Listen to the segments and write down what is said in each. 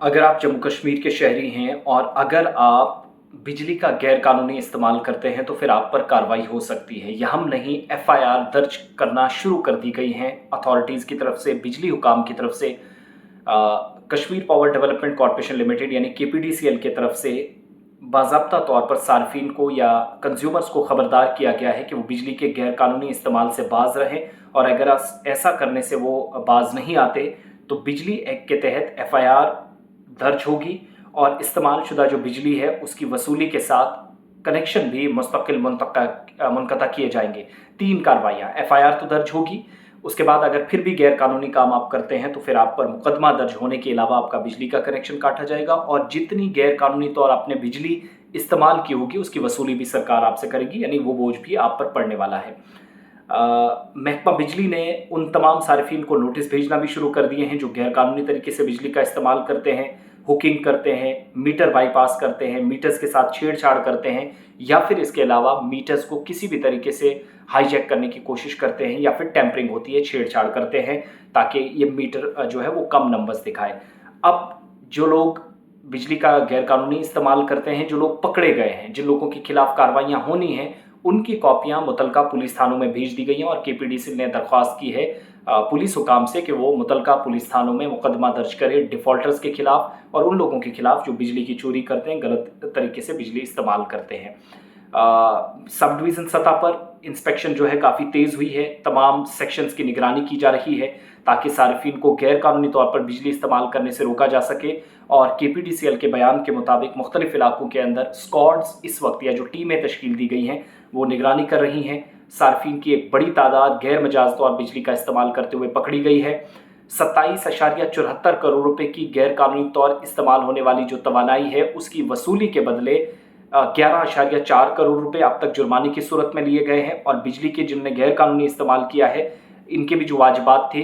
अगर आप जम्मू कश्मीर के शहरी हैं और अगर आप बिजली का गैरकानूनी इस्तेमाल करते हैं तो फिर आप पर कार्रवाई हो सकती है। यहाँ नहीं, एफआईआर दर्ज करना शुरू कर दी गई हैं अथॉरिटीज़ की तरफ से, बिजली हुकाम की तरफ से। Kashmir power development corporation limited यानी केपीडीसीएल की तरफ से बाज़ाब्ता तौर पर सार्फिन को या कंज्यूमर्स को खबरदार किया गया है कि वो बिजली के गैरकानूनी इस्तेमाल से बाज रहें, और अगर ऐसा करने से वो बाज नहीं आते तो बिजली एक्ट के तहत एफआईआर दर्ज होगी और इस्तेमाल शुदा जो बिजली है उसकी वसूली के साथ कनेक्शन भी मुस्तकिल मुनक़ता किए जाएंगे। 3 कार्रवाइयाँ, एफआईआर तो दर्ज होगी, उसके बाद अगर फिर भी गैर कानूनी काम आप करते हैं तो फिर आप पर मुकदमा दर्ज होने के अलावा आपका बिजली का कनेक्शन काटा जाएगा, और जितनी गैर कानूनी तौर आपने बिजली इस्तेमाल की होगी उसकी वसूली भी सरकार आपसे करेगी, यानी वो बोझ भी आप पर पड़ने वाला है। महकमा बिजली ने उन तमाम सार्फिन को नोटिस भेजना भी शुरू कर दिए हैं जो गैरकानूनी तरीके से बिजली का इस्तेमाल करते हैं, हुकिंग करते हैं, मीटर बाईपास करते हैं, मीटर्स के साथ छेड़छाड़ करते हैं, या फिर इसके अलावा मीटर्स को किसी भी तरीके से हाईजैक करने की कोशिश करते हैं, या फिर टेम्परिंग होती है, छेड़छाड़ करते हैं ताकि ये मीटर जो है वो कम नंबर्स दिखाए। अब जो लोग बिजली का गैरकानूनी इस्तेमाल करते हैं, जो लोग पकड़े गए हैं, जिन लोगों के खिलाफ कार्रवाइयाँ होनी हैं, उनकी कॉपियां मुतलका पुलिस थानों में भेज दी गई हैं, और केपीडीसी ने दरख्वास्त की है पुलिस हुकाम से कि वो मुतलका पुलिस थानों में मुकदमा दर्ज करे डिफ़ॉल्टर्स के खिलाफ और उन लोगों के खिलाफ जो बिजली की चोरी करते हैं, गलत तरीके से बिजली इस्तेमाल करते हैं। सब डिवीज़न सतह पर इंस्पेक्शन जो है काफ़ी तेज़ हुई है, तमाम सेक्शंस की निगरानी की जा रही है ताकि सार्फिन को गैर कानूनी तौर पर बिजली इस्तेमाल करने से रोका जा सके। और केपीडीसीएल के बयान के मुताबिक मुख्तलिफ इलाकों के अंदर स्क्वाड्स इस वक्त, या जो टीमें तश्कील दी गई हैं, वो निगरानी कर रही हैं। सार्फिन की एक बड़ी तादाद गैर मजाज तौर बिजली का इस्तेमाल करते हुए पकड़ी गई है। 27.74 करोड़ रुपए की गैर कानूनी तौर इस्तेमाल होने वाली जो तवानाई है उसकी वसूली के बदले 11.4 करोड़ रुपए अब तक जुर्माने की सूरत में लिए गए हैं, और बिजली के जिनने गैर कानूनी इस्तेमाल किया है इनके भी जो वाजिबात थे,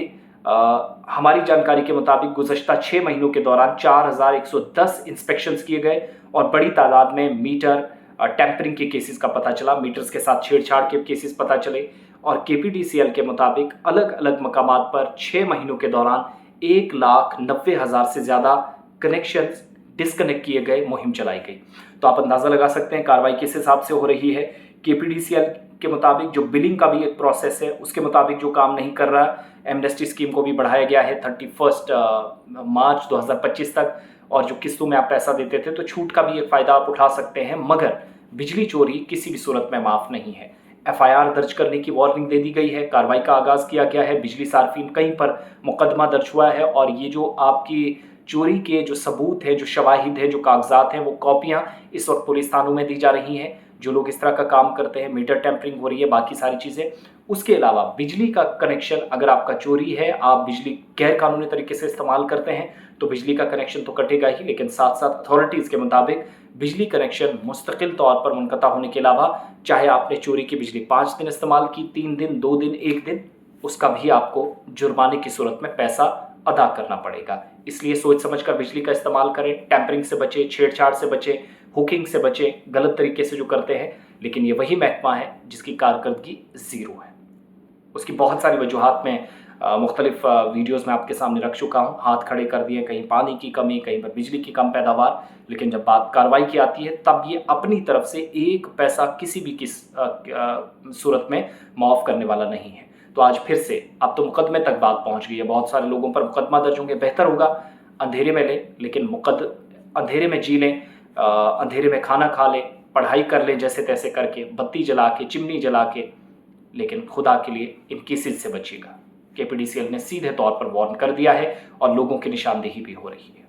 हमारी जानकारी के मुताबिक गुज़श्ता 6 महीनों के दौरान 4110 इंस्पेक्शंस किए गए और बड़ी तादाद में मीटर टेम्परिंग के केसेस का पता चला, मीटर्स के साथ छेड़छाड़ के केसेस पता चले। और केपीडीसीएल के मुताबिक अलग अलग मकामात पर 6 महीनों के दौरान 1,90,000 से ज़्यादा कनेक्शन डिस्कनेक्ट किए गए, मुहिम चलाई गई। तो आप अंदाज़ा लगा सकते हैं कार्रवाई किस हिसाब से हो रही है। केपीडीसीएल के मुताबिक जो बिलिंग का भी एक प्रोसेस है उसके मुताबिक जो काम नहीं कर रहा, एमनेस्टी स्कीम को भी बढ़ाया गया है 31 मार्च 2025 तक, और जो किस्तों में आप पैसा देते थे तो छूट का भी एक फ़ायदा आप उठा सकते हैं, मगर बिजली चोरी किसी भी सूरत में माफ़ नहीं है। एफआईआर दर्ज करने की वार्निंग दे दी गई है, कार्रवाई का आगाज़ किया गया है, बिजली सार्फिन कहीं पर मुकदमा दर्ज हुआ है, और ये जो आपकी चोरी के जो सबूत है, जो शवाहिद है, जो कागजात हैं, वो कॉपियाँ इस वक्त पुलिस थानों में दी जा रही हैं। जो लोग इस तरह का काम करते हैं, मीटर टेम्परिंग हो रही है, बाकी सारी चीज़ें। उसके अलावा बिजली का कनेक्शन अगर आपका चोरी है, आप बिजली गैर कानूनी तरीके से इस्तेमाल करते हैं तो बिजली का कनेक्शन तो कटेगा ही, लेकिन साथ साथ अथॉरिटीज़ के मुताबिक बिजली कनेक्शन मुस्तकिल तौर पर मुनक़ता होने के अलावा, चाहे आपने चोरी की बिजली 5 दिन इस्तेमाल की, 3 दिन, 2 दिन, 1 दिन, उसका भी आपको जुर्माने की सूरत में पैसा अदा करना पड़ेगा। इसलिए सोच समझ कर बिजली का इस्तेमाल करें, टेम्परिंग से बचें, छेड़छाड़ से बचें, हुकिंग से बचें, गलत तरीके से जो करते हैं। लेकिन ये वही महकमा है जिसकी कारकर्दगी ज़ीरो है। उसकी बहुत सारी वजूहात में मुख्तलिफ वीडियोज़ में आपके सामने रख चुका हूँ, हाथ खड़े कर दिए, कहीं पानी की कमी, कहीं पर बिजली की कम पैदावार, लेकिन जब बात कार्रवाई की आती है तब ये अपनी तरफ से एक पैसा किसी भी सूरत में माफ़ करने वाला नहीं है। तो आज फिर से अब तो मुकदमे तक बात पहुंच गई है, बहुत सारे लोगों पर मुकदमा दर्ज होंगे। बेहतर होगा अंधेरे में लें, लेकिन अंधेरे में जी लें, अंधेरे में खाना खा लें, पढ़ाई कर लें जैसे तैसे करके, बत्ती जला के, चिमनी जला के, लेकिन खुदा के लिए इन केसेस से बचिएगा। केपीडीसीएल ने सीधे तौर पर वार्न कर दिया है और लोगों की निशानदेही भी हो रही है।